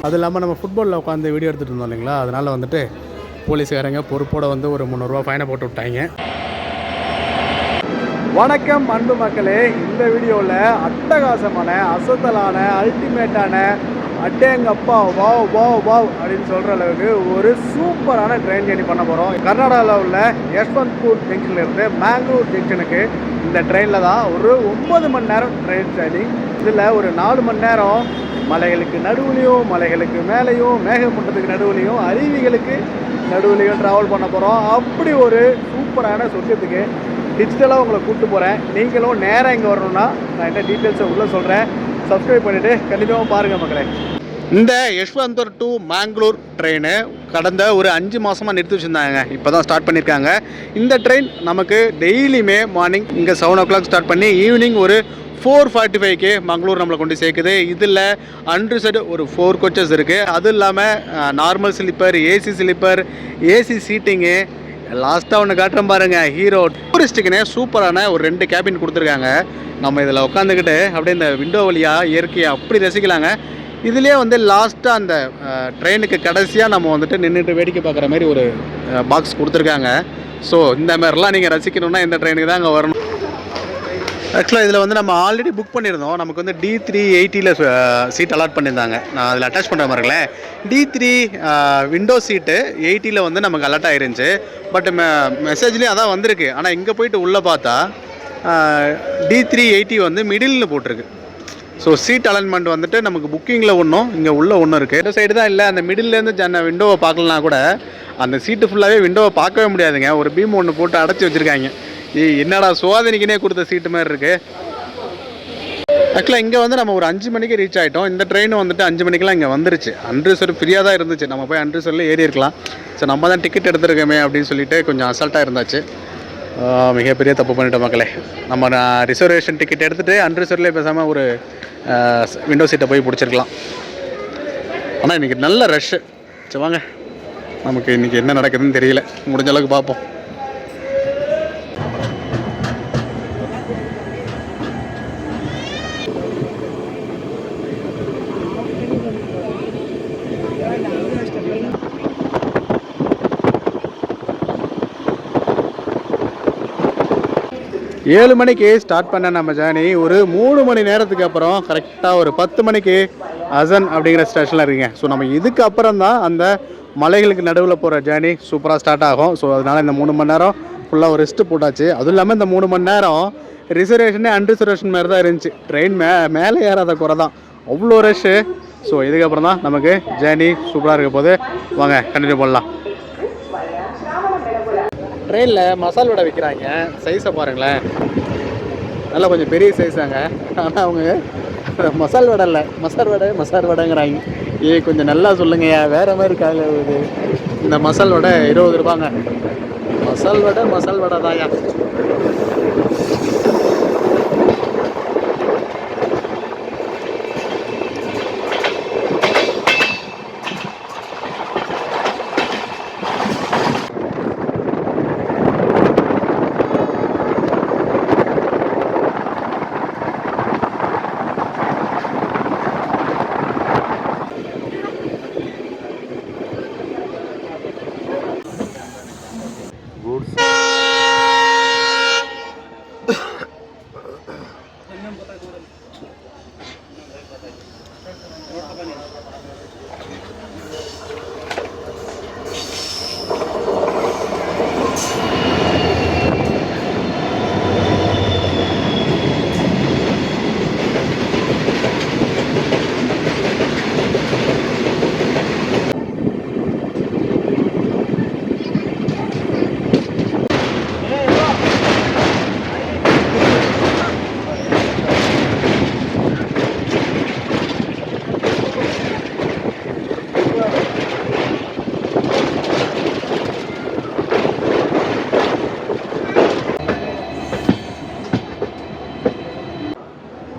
அது இல்லாமல் நம்ம ஃபுட்பாலில் உட்காந்து வீடியோ எடுத்துகிட்டு இருந்தோம் இல்லைங்களா, அதனால் வந்துட்டு போலீஸ்காரங்க பொறுப்போட வந்து ஒரு 300 ஃபைனை போட்டு விட்டாங்க. வணக்கம் அன்பு மக்களே, இந்த வீடியோவில் அட்டகாசமான அசத்தலான அல்டிமேட்டான அட்டேங்கப்பா வாவ் வாவ் வாவ் அப்படின்னு சொல்கிற அளவுக்கு ஒரு சூப்பரான ட்ரெயின் ஜேர்னி பண்ண போகிறோம். கர்நாடகாவில் உள்ள யஷ்வந்த்பூர் ஜங்ஷன்லேருந்து மேங்களூர் ஜங்ஷனுக்கு இந்த ட்ரெயினில் தான் ஒரு 9 மணி நேரம் ட்ரெயின் ஜேர்னி. இதில் ஒரு 4 மணி நேரம் மலைகளுக்கு நடுவுலையும் மலைகளுக்கு மேலேயும் மேகமூட்டத்துக்கு நடுவுலையும் அருவிகளுக்கு நடுவுலையும் ட்ராவல் பண்ண போகிறோம். அப்படி ஒரு சூப்பரான சொர்க்கத்துக்கு டிஜிட்டலாக உங்களை கூப்பிட்டு போகிறேன். நீங்களும் நேராக இங்கே வரணும்னா நான் என்ன டீட்டெயில்ஸை உள்ளே சொல்கிறேன். சப்ஸ்கிரைப் பண்ணிவிட்டு கண்டிப்பாக பாருங்கள் மக்களே. இந்த யஷ்வந்தூர் டு மேங்களூர் ட்ரெயின் கடந்த ஒரு 5 மாதமாக நிறுத்தி வச்சுருந்தாங்க. இப்போ தான் ஸ்டார்ட் பண்ணியிருக்காங்க. இந்த ட்ரெயின் நமக்கு டெய்லியுமே மார்னிங் இங்கே 7 o'clock ஸ்டார்ட் பண்ணி ஈவினிங் ஒரு 4:45க்கு மங்களூர் நம்மளை கொண்டு சேர்க்குது. இதில் அன்ரிசர்வ்டு ஒரு 4 கோச்சஸ் இருக்குது. அதுவும் இல்லாமல் normal sleeper, AC sleeper, AC cheating, லாஸ்ட்டாக ஒன்று காட்டுறேன் பாருங்கள், ஹீரோ டூரிஸ்ட்டுக்குன்னே சூப்பரான ஒரு 2 கேபின் கொடுத்துருக்காங்க. நம்ம இதில் உட்காந்துக்கிட்டு அப்படியே இந்த விண்டோ வழியாக இயற்கையை அப்படி ரசிக்கலாங்க. இதுலேயே வந்து லாஸ்ட்டாக அந்த ட்ரெயினுக்கு கடைசியாக நம்ம வந்துட்டு நின்றுட்டு வேடிக்கை பார்க்குற மாதிரி ஒரு பாக்ஸ் கொடுத்துருக்காங்க. ஸோ இந்த மாதிரிலாம் நீங்கள் ரசிக்கணுன்னா இந்த ட்ரெயினுக்கு தான் அங்கே வரணும். ஆக்சுவலாக இதில் வந்து நம்ம ஆல்ரெடி புக் பண்ணியிருந்தோம். நமக்கு வந்து D380ல் சீட் அலாட் பண்ணியிருந்தாங்க. நான் அதில் அட்டாச் பண்ணுற மாதிரிங்களேன், D3 விண்டோ சீட்டு 80ல் வந்து நமக்கு அலாட் ஆகிருந்துச்சு. பட் மெசேஜ்லேயும் அதான் வந்திருக்கு. ஆனால் இங்கே போயிட்டு உள்ளே பார்த்தா D380 வந்து மிடில்னு போட்டிருக்கு. ஸோ சீட் அலைன்மெண்ட் வந்துட்டு நமக்கு புக்கிங்கில் ஒன்றும் இங்கே உள்ள ஒன்றும் இருக்குது. இந்த சைடு தான் இல்லை. அந்த மிடில்லேருந்து விண்டோவை பார்க்கலனா கூட அந்த சீட்டு ஃபுல்லாகவே விண்டோவை பார்க்கவே முடியாதுங்க. ஒரு பீம் ஒன்று போட்டு அடைச்சி வச்சுருக்காங்க. என்னடா சோதனைக்குனே கொடுத்த சீட்டு மாதிரி இருக்குது. ஆக்சுவலாக இங்கே வந்து நம்ம ஒரு 5 மணிக்கு ரீச் ஆகிட்டோம். இந்த ட்ரெயின் வந்துட்டு 5 மணிக்கெலாம் இங்கே வந்துருச்சு. அன்ரிசர்வ் ஃப்ரீயாக தான் இருந்துச்சு. நம்ம போய் அன்ரிசர்வில் ஏறி இருக்கலாம். ஸோ நம்ம தான் டிக்கெட் எடுத்துருக்கோமே அப்படின்னு சொல்லிட்டு கொஞ்சம் அசால்ட்டாக இருந்தாச்சு. மிகப்பெரிய தப்பு பண்ணிட்டோம் மக்களே. நம்ம ரிசர்வேஷன் டிக்கெட் எடுத்துகிட்டு அன்ரிசர்வ்லேயே பேசாமல் ஒரு விண்டோ சீட்டை போய் பிடிச்சிருக்கலாம். ஆனால் இன்றைக்கி நல்ல ரஷ்ஷு. சரி வாங்க, நமக்கு இன்றைக்கி என்ன நடக்குதுன்னு தெரியல. முடிஞ்ச அளவுக்கு பார்ப்போம். ஏழு மணிக்கு ஸ்டார்ட் பண்ண நம்ம ஜேர்னி ஒரு 3 மணி நேரத்துக்கு அப்புறம் கரெக்டாக ஒரு 10 மணிக்கு அசன் அப்படிங்கிற ஸ்டேஷனில் இருக்குங்க. ஸோ நம்ம இதுக்கு அப்புறம் தான் அந்த மலைகளுக்கு நடுவில் போகிற ஜேர்னி சூப்பராக ஸ்டார்ட் ஆகும். ஸோ அதனால் இந்த 3 மணி நேரம் ஃபுல்லாக ஒரு ரெஸ்ட்டு போட்டாச்சு. அதுவும் இல்லாமல் இந்த 3 மணி நேரம் ரிசர்வேஷனே அன்ரிசர்வேஷன் மாதிரி தான் இருந்துச்சு. ட்ரெயின் மேலே ஏறாத குறை தான், அவ்வளோ ரஷ்ஷு. ஸோ இதுக்கப்புறம் தான் நமக்கு ஜேர்னி சூப்பராக இருக்க போது. வாங்க கண்டினியூ பண்ணலாம். ட்ரெயினில் மசால் வடை விற்கிறாங்க. சைஸை பாருங்களேன், நல்லா கொஞ்சம் பெரிய சைஸாங்க. ஆனால் அவங்க மசால் வடை இல்லை, மசால் வடைங்கிறாங்க. கொஞ்சம் நல்லா சொல்லுங்கய்யா, வேறு மாதிரி இருக்காங்க. இது இந்த மசால் வடை 20 ரூபாங்க. மசால் வடை தாயா.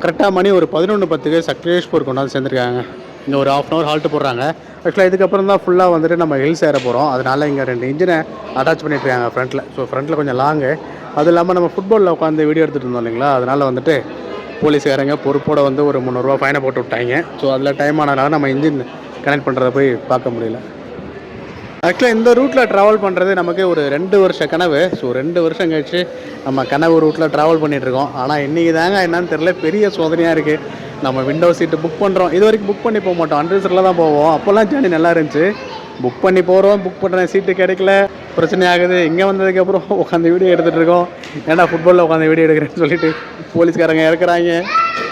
கரெக்டாக மணி ஒரு 11:10க்கு சக்ரேஷ்பூர் கொண்டாந்து சேர்ந்துருக்காங்க. இங்கே ஒரு 1/2 hour ஹால்ட்டு போடுறாங்க. ஆக்சுவலாக இதுக்கப்புறம் தான் ஃபுல்லாக வந்துட்டு நம்ம ஹில்ஸ் ஏற போகிறோம். அதனால் இங்கே 2 இன்ஜினை அட்டாச் பண்ணிட்டுருக்காங்க ஃப்ரண்ட்டில். ஸோ ஃப்ரண்ட்டில் கொஞ்சம் லாங்கு. அது இல்லாமல் நம்ம ஃபுட்பாலில் உட்காந்து வீடியோ எடுத்துகிட்டு இருந்தோம் இல்லைங்களா, அதனால் வந்துட்டு போலீஸ்காரங்க பொறுப்போடு வந்து ஒரு 300 ரூபா ஃபைனை போட்டு விட்டாங்க. ஸோ அதில் டைம் ஆனதுனால நம்ம இன்ஜின் கனெக்ட் பண்ணுறதை போய் பார்க்க முடியல. ஆக்சுவலாக இந்த ரூட்டில் ட்ராவல் பண்ணுறது நமக்கு ஒரு 2 வருஷ கனவு. ஸோ 2 வருஷம் கழிச்சு நம்ம கனவு ரூட்டில் ட்ராவல் பண்ணிகிட்ருக்கோம். ஆனால் இன்றைக்கி தாங்க என்னன்னு தெரில, பெரிய சோதனையாக இருக்குது. நம்ம விண்டோ சீட்டு புக் பண்ணுறோம். இது வரைக்கும் புக் பண்ணி போக மாட்டோம், அன்ரிசர்வில் தான் போவோம். அப்போல்லாம் ஜேர்னி நல்லா இருந்துச்சு. புக் பண்ணி போகிறோம், புக் பண்ணுறேன், சீட்டு கிடைக்கல, பிரச்சனை ஆகுது. இங்கே வந்ததுக்கப்புறம் உட்காந்து வீடியோ எடுத்துகிட்டு இருக்கோம். ஏன்னா ஃபுட்பாலில் உட்காந்து வீடியோ எடுக்கிறேன்னு சொல்லிட்டு போலீஸ்காரங்க இறக்குறாங்க.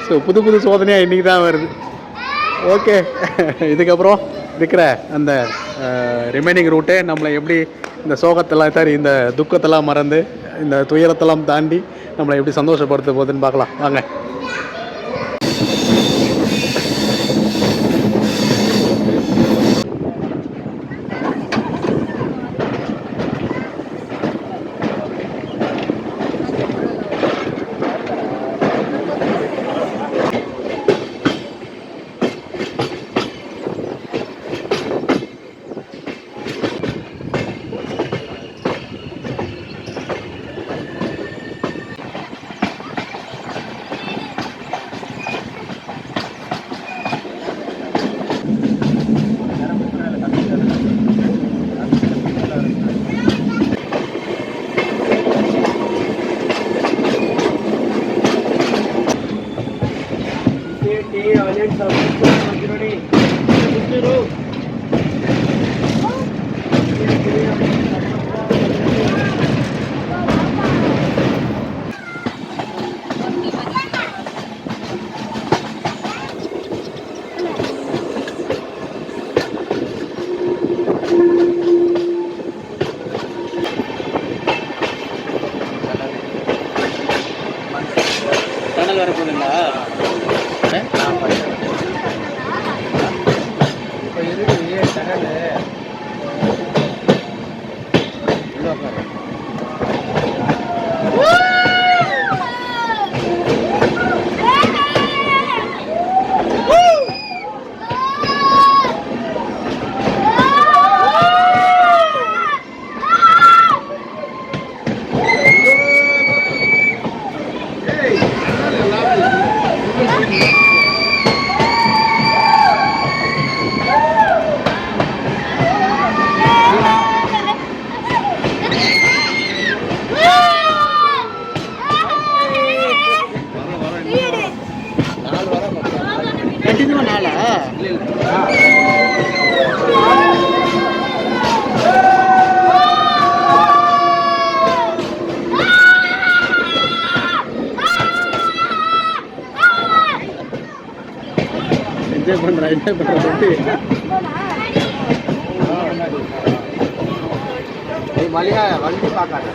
ஸோ புது புது சோதனையாக இன்றைக்கி தான் வருது. ஓகே, இதுக்கப்புறம் இருக்கிற அந்த ரிமைனிங் ரூட்டே நம்மளை எப்படி இந்த சோகத்தெல்லாம் சாரி இந்த துக்கத்தெல்லாம் மறந்து இந்த துயரத்தெல்லாம் தாண்டி நம்மளை எப்படி சந்தோஷப்படுத்த போகுதுன்னு பார்க்கலாம் வாங்க. டனல் வர போகுதுங்களா? இப்போ இருக்கு டனல் என்ஜாய் பண்ணுறேன் மளிகா வண்டி பார்க்காத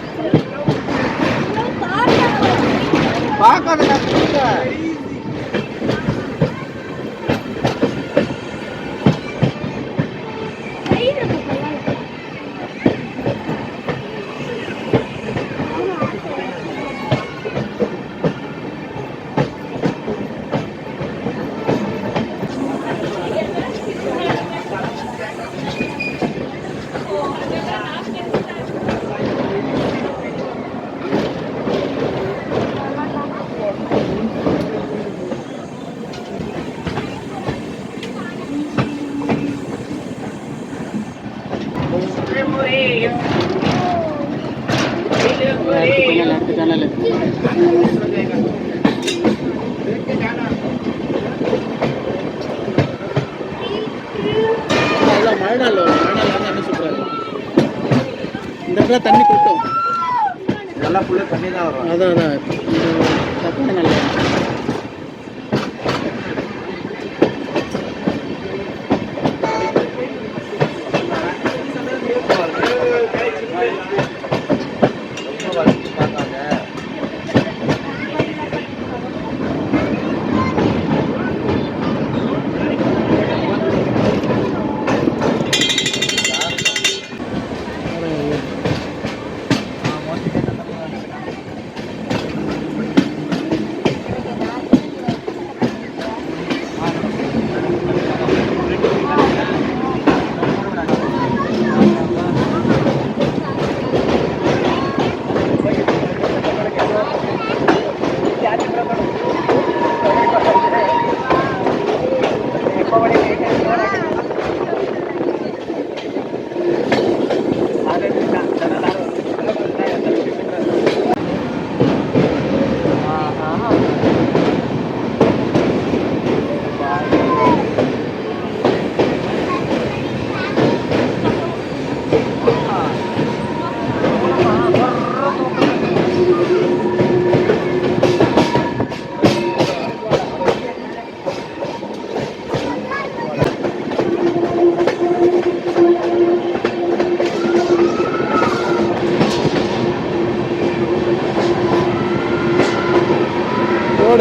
மழைநாள் என்ன சொல்றாரு, இந்த இடத்துல தண்ணி கொட்டும், நல்லா ஃபுல்லாக தண்ணி தான் வரும். அதான் தப்பான நல்ல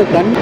உள்ள தண்ணி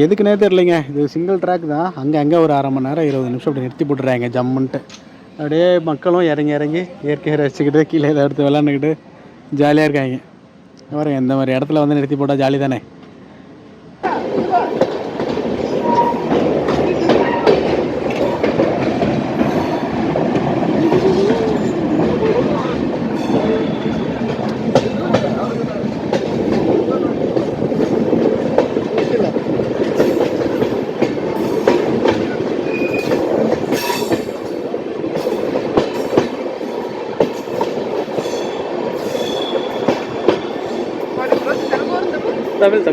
எதுக்குன்னே தெரிலைங்க. இது சிங்கிள் ட்ராக் தான். அங்கே ஒரு அரை மணி நேரம் 20 நிமிஷம் அப்படி நிறுத்தி போட்டுறாங்க ஜம்முன்ட்டு. அப்படியே மக்களும் இறங்கி இயற்கையை ரசிச்சுக்கிட்டு கீழே இதை எடுத்து விளாண்டுக்கிட்டு ஜாலியாக இருக்காங்க. பாருங்க, இந்த மாதிரி இடத்துல வந்து நிறுத்தி போட்டால் ஜாலி தானே. தமிழ்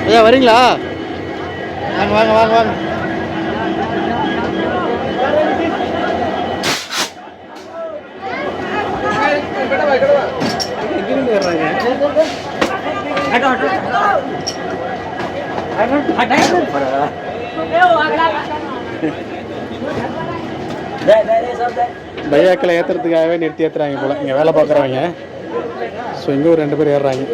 ஐயா வரீங்களா? வாங்க வாங்க வாங்க வாங்க. எங்கிருந்து வர்றாங்க? பையாக்களை ஏற்றுறதுக்காகவே நிறுத்தி ஏற்றுறாங்க போல் இங்கே வேலை பார்க்குறவங்க. ஸோ இங்கே ஒரு 2 பேர் ஏறுறாங்க.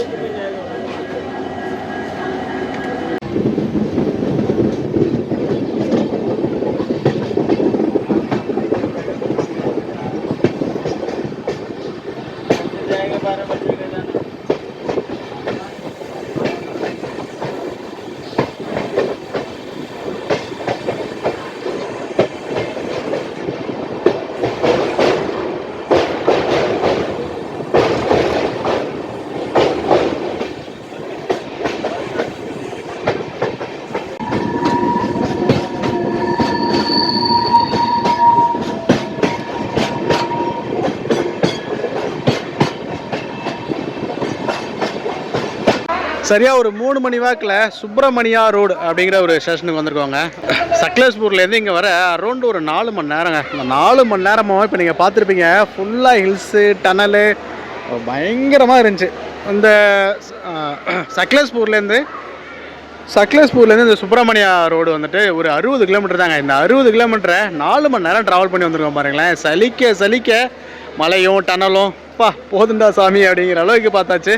சரியாக ஒரு 3 மணி வாக்கில் சுப்பிரமணியா ரோடு அப்படிங்கிற ஒரு ஸ்டேஷனுக்கு வந்திருக்கோங்க. சக்லேஸ்பூர்லேருந்து இங்கே வர அரௌண்ட் ஒரு 4 மணி நேரங்க. இந்த 4 மணி நேரமாக இப்போ நீங்கள் பார்த்துருப்பீங்க, ஃபுல்லாக ஹில்ஸு டனலு பயங்கரமாக இருந்துச்சு. இந்த சக்லேஸ்பூர்லேருந்து இந்த சுப்பிரமணியா ரோடு வந்துட்டு ஒரு 60 கிலோமீட்டர் தாங்க. இந்த 60 கிலோமீட்டரை 4 மணி நேரம் ட்ராவல் பண்ணி வந்திருக்கோம் பாருங்களேன். சலிக்க மலையும் டனலும் போதுண்டா சாமி அப்படிங்கிற அளவுக்கு பார்த்தாச்சு.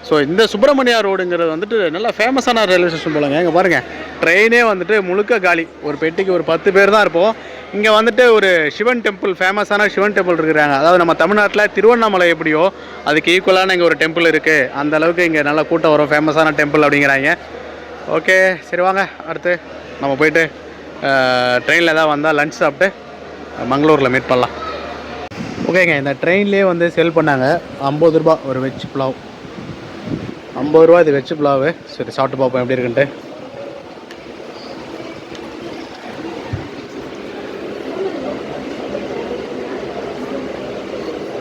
ஸோ இந்த சுப்பிரமணியா ரோடுங்கிறது வந்துட்டு நல்லா ஃபேமஸான ரயில்வே ஸ்டேஷன் போலங்க. இங்கே பாருங்கள், ட்ரெயினே வந்துட்டு முழுக்க காலி. ஒரு பெட்டிக்கு ஒரு 10 பேர் தான் இருப்போம். இங்கே வந்துட்டு ஒரு சிவன் டெம்பிள், ஃபேமஸான சிவன் டெம்பிள் இருக்கிறாங்க. அதாவது நம்ம தமிழ்நாட்டில் திருவண்ணாமலை எப்படியோ அதுக்கு ஈக்குவலான இங்கே ஒரு டெம்பிள் இருக்குது. அந்த அளவுக்கு இங்கே நல்லா கூட்டம் வரும், ஃபேமஸான டெம்பிள் அப்படிங்கிறாங்க. ஓகே, சரி வாங்க அடுத்து நம்ம போயிட்டு ட்ரெயினில் ஏதாவது வந்தால் லன்ச் சாப்பிட்டு மங்களூரில் மீட் பண்ணலாம். ஓகேங்க, இந்த ட்ரெயின்லேயே வந்து செல் பண்ணாங்க 50 ரூபா ஒரு வெஜ் புலாவ். 50 ரூபா இது வெஜ் புலாவு. சரி சாப்பிட்டு பார்ப்போம் எப்படி இருக்குன்ட்டு.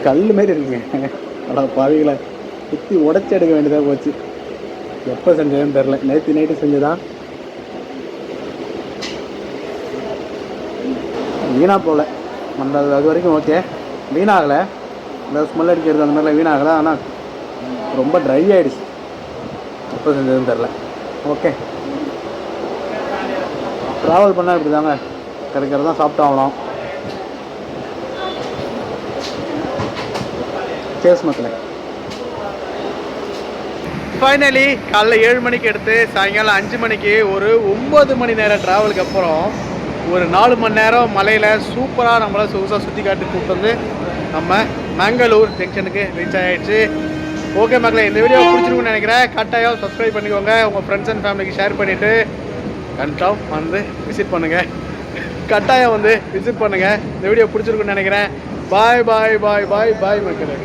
கல் மாரி இருக்குங்க. அடா பாவிகளை குத்தி உடச்சி எடுக்க வேண்டியதாக போச்சு. எப்போ செஞ்சதுன்னு தெரில. நேற்று நைட்டு செஞ்சுதான். வீணாக போகல மண்டது, அது வரைக்கும் ஓகே. வீணாகலை, இந்த ஸ்மெல் அடிக்கிறது அந்த மாதிரிலாம் வீணாகலை. ஆனால் ரொம்ப ட்ரை ஆகிடுச்சு. எப்போ செஞ்சதுன்னு தெரில. ஓகே, ட்ராவல் பண்ணால் இப்படி தாங்க, கிடைக்கிறதான் சாப்பிட்டு ஆகணும். சேஸ் மக்களே. ஃபைனலி காலைல 7 மணிக்கு எடுத்து சாயங்காலம் 5 மணிக்கு ஒரு 9 மணி நேரம் ட்ராவலுக்கு அப்புறம் ஒரு 4 மணி நேரம் மலையில் சூப்பராக நம்மளை சொகுசாக சுற்றி காட்டி கூப்பிட்டு வந்து நம்ம மங்களூர் ஜங்ஷனுக்கு ரீச் ஆகிடுச்சு. ஓகே மக்களே, இந்த வீடியோ பிடிச்சிருக்குன்னு நினைக்கிறேன். கட்டாயம் சப்ஸ்கிரைப் பண்ணிக்கோங்க. உங்கள் ஃப்ரெண்ட்ஸ் அண்ட் ஃபேமிலிக்கு ஷேர் பண்ணிவிட்டு கன்ஃபார்ம் வந்து விசிட் பண்ணுங்கள். கட்டாயம் வந்து விசிட் பண்ணுங்கள். இந்த வீடியோ பிடிச்சிருக்குன்னு நினைக்கிறேன். பாய் பாய் பாய் பாய் பாய் மக்களே.